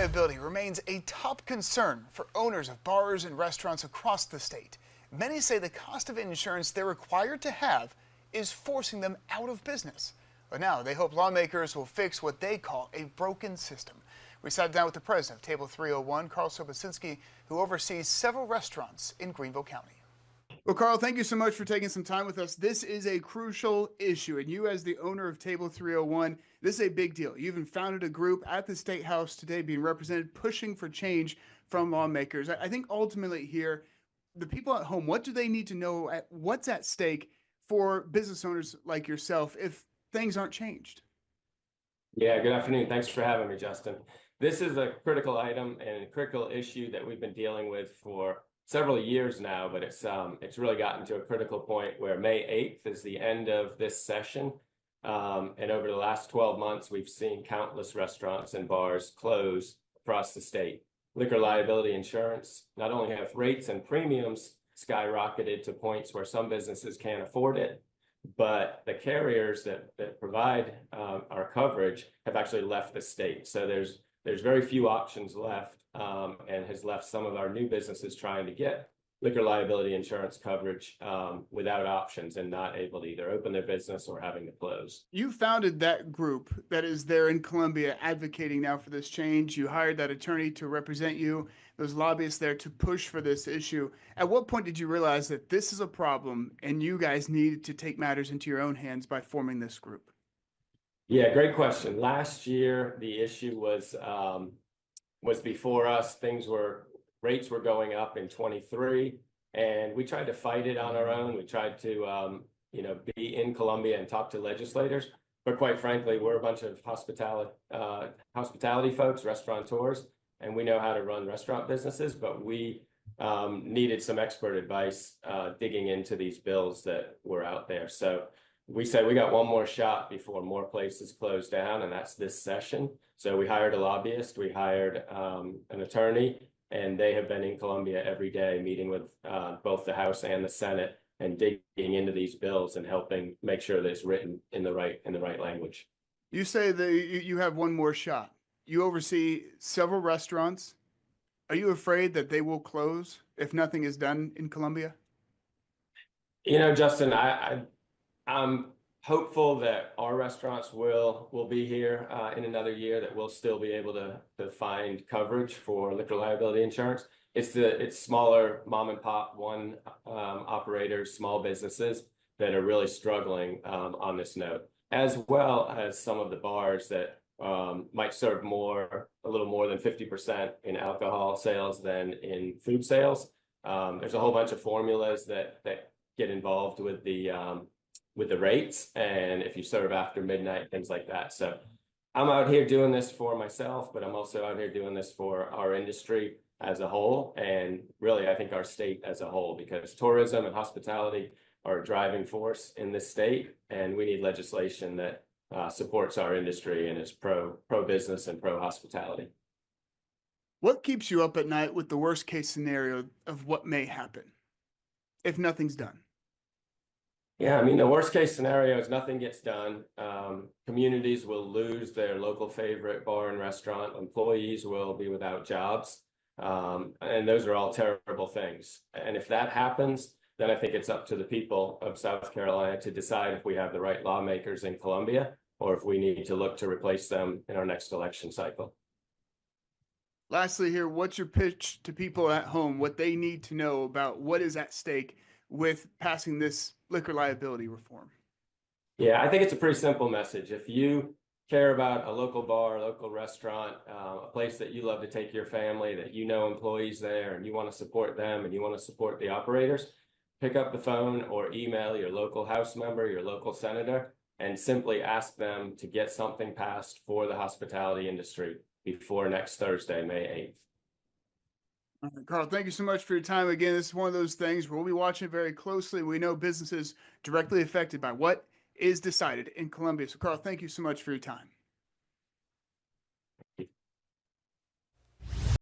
Liability remains a top concern for owners of bars and restaurants across the state. Many say the cost of insurance they're required to have is forcing them out of business. But now they hope lawmakers will fix what they call a broken system. We sat down with the president of Table 301, Carl Sobocinski, who oversees several restaurants in Greenville County. Well, Carl, thank you so much for taking some time with us. This is a crucial issue, and you as the owner of Table 301, this is a big deal. You even founded a group at the State House today being represented, pushing for change from lawmakers. I think ultimately here, the people at home, what do they need to know what's at stake for business owners like yourself if things aren't changed? Yeah, good afternoon. Thanks for having me, Justin. This is a critical item and a critical issue that we've been dealing with for several years now, but it's really gotten to a critical point where May 8th is the end of this session. And over the last 12 months, we've seen countless restaurants and bars close across the state. Liquor liability insurance not only have rates and premiums skyrocketed to points where some businesses can't afford it, but the carriers that provide our coverage have actually left the state. So there's very few options left, and has left some of our new businesses trying to get liquor liability insurance coverage without options and not able to either open their business or having to close. You founded that group that is there in Columbia advocating now for this change. You hired that attorney to represent you, those lobbyists there to push for this issue. At what point did you realize that this is a problem and you guys needed to take matters into your own hands by forming this group? Yeah, great question. Last year, the issue was before us. Rates were going up in 23, and we tried to fight it on our own. We tried to, be in Columbia and talk to legislators. But quite frankly, we're a bunch of hospitality folks, restaurateurs, and we know how to run restaurant businesses. But we needed some expert advice digging into these bills that were out there. So we said we got one more shot before more places close down, and that's this session. So we hired a lobbyist, we hired an attorney, and they have been in Columbia every day meeting with both the House and the Senate and digging into these bills and helping make sure that it's written in the right language. You say that you have one more shot. You oversee several restaurants. Are you afraid that they will close if nothing is done in Columbia? Justin, I'm hopeful that our restaurants will be here in another year, that we'll still be able to find coverage for liquor liability insurance. It's smaller mom and pop operators, small businesses that are really struggling on this note, as well as some of the bars that might serve a little more than 50% in alcohol sales than in food sales. There's a whole bunch of formulas that get involved with the rates, and if you serve after midnight, things like that. So I'm out here doing this for myself, but I'm also out here doing this for our industry as a whole, and really I think our state as a whole, because tourism and hospitality are a driving force in this state, and we need legislation that supports our industry and is pro business and pro hospitality. What keeps you up at night with the worst case scenario of what may happen if nothing's done? Yeah, I mean, the worst case scenario is nothing gets done. Communities will lose their local favorite bar and restaurant. Employees will be without jobs. And those are all terrible things. And if that happens, then I think it's up to the people of South Carolina to decide if we have the right lawmakers in Columbia or if we need to look to replace them in our next election cycle. Lastly here, what's your pitch to people at home, what they need to know about what is at stake with passing this liquor liability reform? Yeah, I think it's a pretty simple message. If you care about a local bar, a local restaurant, a place that you love to take your family, that employees there, and you want to support them and you want to support the operators, pick up the phone or email your local House member, your local senator, and simply ask them to get something passed for the hospitality industry before next Thursday, May 8th. All right, Carl, thank you so much for your time. Again, this is one of those things where we'll be watching it very closely. We know businesses directly affected by what is decided in Columbia. So, Carl, thank you so much for your time.